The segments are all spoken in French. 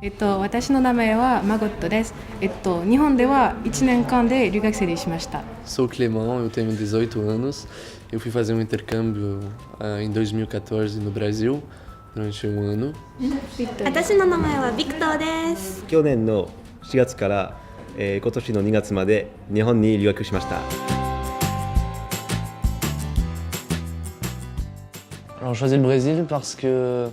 私の名前はマゴットです。日本では1年間で留学生でしました。 Sou Clemão, eu tenho 18 anos. Eu fui fazer um intercâmbio em 2014 no Brasil, durante um ano. 私の名前はビクトーです。去年の4月から、今年の2月まで日本に留学しました。 Alors, j'ai choisi le Brésil parce que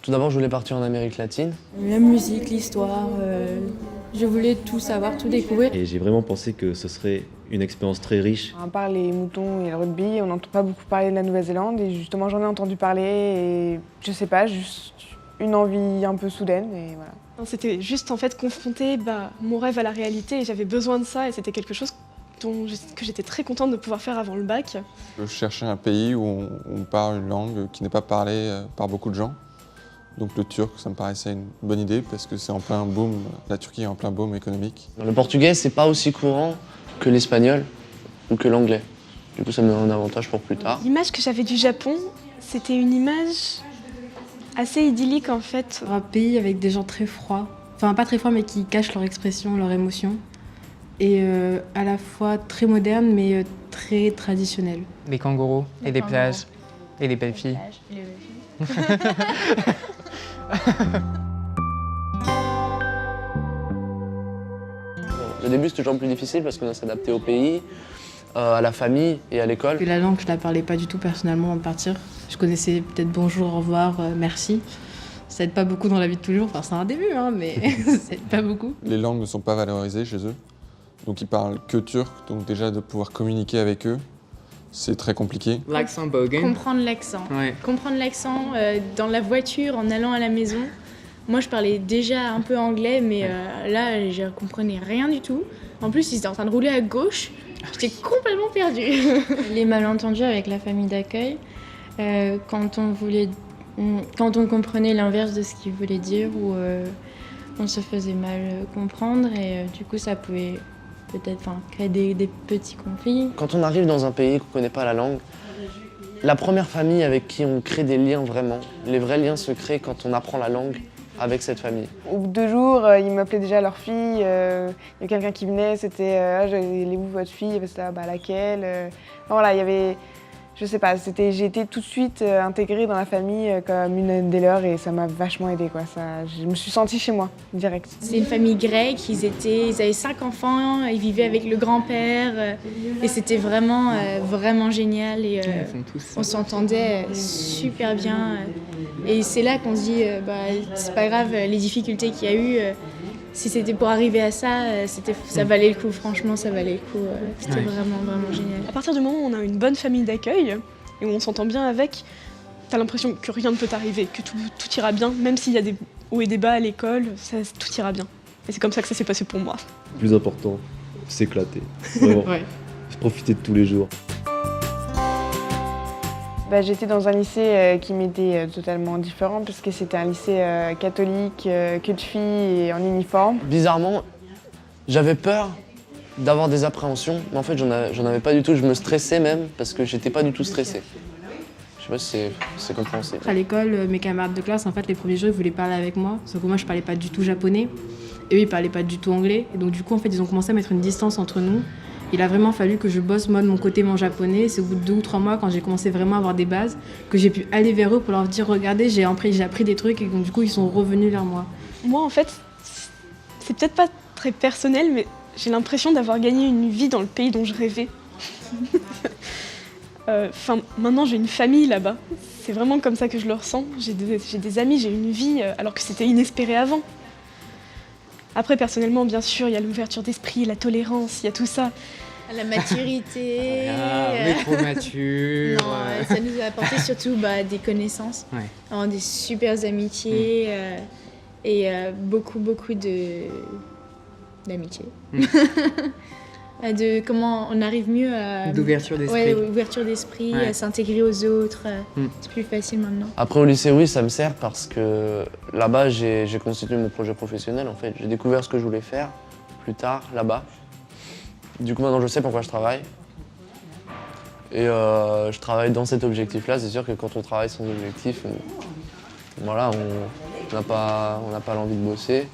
tout d'abord, je voulais partir en Amérique latine. La musique, l'histoire, je voulais tout savoir, tout découvrir. Et j'ai vraiment pensé que ce serait une expérience très riche. À part les moutons et le rugby, on n'entend pas beaucoup parler de la Nouvelle-Zélande et justement j'en ai entendu parler et je sais pas, juste une envie un peu soudaine et voilà. C'était juste en fait confronter mon rêve à la réalité et j'avais besoin de ça et c'était quelque chose que j'étais très contente de pouvoir faire avant le bac. Je cherchais un pays où on parle une langue qui n'est pas parlée par beaucoup de gens. Donc le turc, ça me paraissait une bonne idée parce que c'est en plein boom, la Turquie est en plein boom économique. Le portugais, c'est pas aussi courant que l'espagnol ou que l'anglais. Du coup, ça me donne un avantage pour plus tard. L'image que j'avais du Japon, c'était une image assez idyllique en fait. Un pays avec des gens très froids, enfin pas très froids mais qui cachent leur expression, leur émotion. Et à la fois très moderne mais très traditionnel. Des kangourous et des plages et des belles filles. Au début, c'est toujours plus difficile parce qu'on doit s'adapter au pays, à la famille et à l'école. La langue, je la parlais pas du tout personnellement avant de partir. Je connaissais peut-être bonjour, au revoir, merci. Ça aide pas beaucoup dans la vie de tous les jours. Enfin, c'est un début, hein, mais ça aide pas beaucoup. Les langues ne sont pas valorisées chez eux, donc ils parlent que turc, donc déjà de pouvoir communiquer avec eux, c'est très compliqué. L'accent bogan. Comprendre l'accent. Ouais. Comprendre l'accent dans la voiture, en allant à la maison. Moi, je parlais déjà un peu anglais, mais là, je comprenais rien du tout. En plus, ils étaient en train de rouler à gauche. J'étais complètement perdue. Les malentendus avec la famille d'accueil, quand on comprenait l'inverse de ce qu'ils voulaient dire ou on se faisait mal comprendre et du coup, ça pouvait peut-être créer des petits conflits. Quand on arrive dans un pays qu'on ne connaît pas la langue, la première famille avec qui on crée des liens vraiment, les vrais liens se créent quand on apprend la langue avec cette famille. Au bout de 2 jours, ils m'appelaient déjà leur fille, il y a quelqu'un qui venait, c'était elle est où votre fille? C'était laquelle? Voilà, il y avait, je sais pas, j'ai été tout de suite intégrée dans la famille comme une des leurs et ça m'a vachement aidée quoi. Je me suis sentie chez moi, direct. C'est une famille grecque, ils avaient 5 enfants, ils vivaient avec le grand-père et c'était vraiment, vraiment génial et on s'entendait super bien. Et c'est là qu'on se dit, c'est pas grave, les difficultés qu'il y a eu, si c'était pour arriver à ça, ça valait le coup, franchement, ça valait le coup. C'était vraiment, vraiment génial. À partir du moment où on a une bonne famille d'accueil et où on s'entend bien avec, t'as l'impression que rien ne peut t'arriver, que tout ira bien, même s'il y a des hauts et des bas à l'école, tout ira bien. Et c'est comme ça que ça s'est passé pour moi. Le plus important, s'éclater. Vraiment. Profiter de tous les jours. J'étais dans un lycée qui m'était totalement différent parce que c'était un lycée catholique, que de filles et en uniforme. Bizarrement, j'avais peur d'avoir des appréhensions, mais en fait j'en avais pas du tout, je me stressais même parce que j'étais pas du tout stressé. Je sais pas si c'est compréhensible. À l'école, mes camarades de classe, en fait, les premiers jours, ils voulaient parler avec moi, sauf que moi, je parlais pas du tout japonais, et eux, ils parlaient pas du tout anglais, et donc du coup, en fait, ils ont commencé à mettre une distance entre nous. Il a vraiment fallu que je bosse moi de mon côté mon japonais. C'est au bout de 2 ou 3 mois, quand j'ai commencé vraiment à avoir des bases, que j'ai pu aller vers eux pour leur dire regardez, j'ai appris des trucs et donc du coup ils sont revenus vers moi. Moi en fait, c'est peut-être pas très personnel, mais j'ai l'impression d'avoir gagné une vie dans le pays dont je rêvais. Maintenant j'ai une famille là-bas. C'est vraiment comme ça que je le ressens. J'ai des amis, j'ai une vie alors que c'était inespéré avant. Après, personnellement, bien sûr, il y a l'ouverture d'esprit, la tolérance, il y a tout ça. La maturité. On est trop mature. Non, ça nous a apporté surtout des connaissances, des super amitiés et beaucoup d'amitié. De comment on arrive mieux à... D'ouverture d'esprit. Ouais, ouverture d'esprit, à s'intégrer aux autres. C'est plus facile maintenant. Après au lycée, oui, ça me sert parce que là-bas, j'ai constitué mon projet professionnel en fait. J'ai découvert ce que je voulais faire plus tard, là-bas. Du coup, maintenant, je sais pourquoi je travaille. Et je travaille dans cet objectif-là. C'est sûr que quand on travaille son objectif, voilà, on n'a pas l'envie de bosser.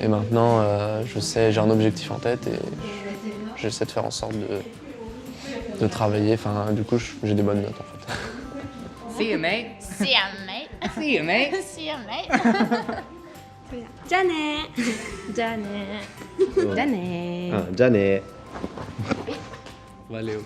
Et maintenant, je sais, j'ai un objectif en tête et j'essaie de faire en sorte de travailler. Enfin, du coup, j'ai des bonnes notes en fait. See you, mate. See ya, mate. See you, mate. See ya, mate. じゃあねじゃあねじゃあねじゃあね Valeu.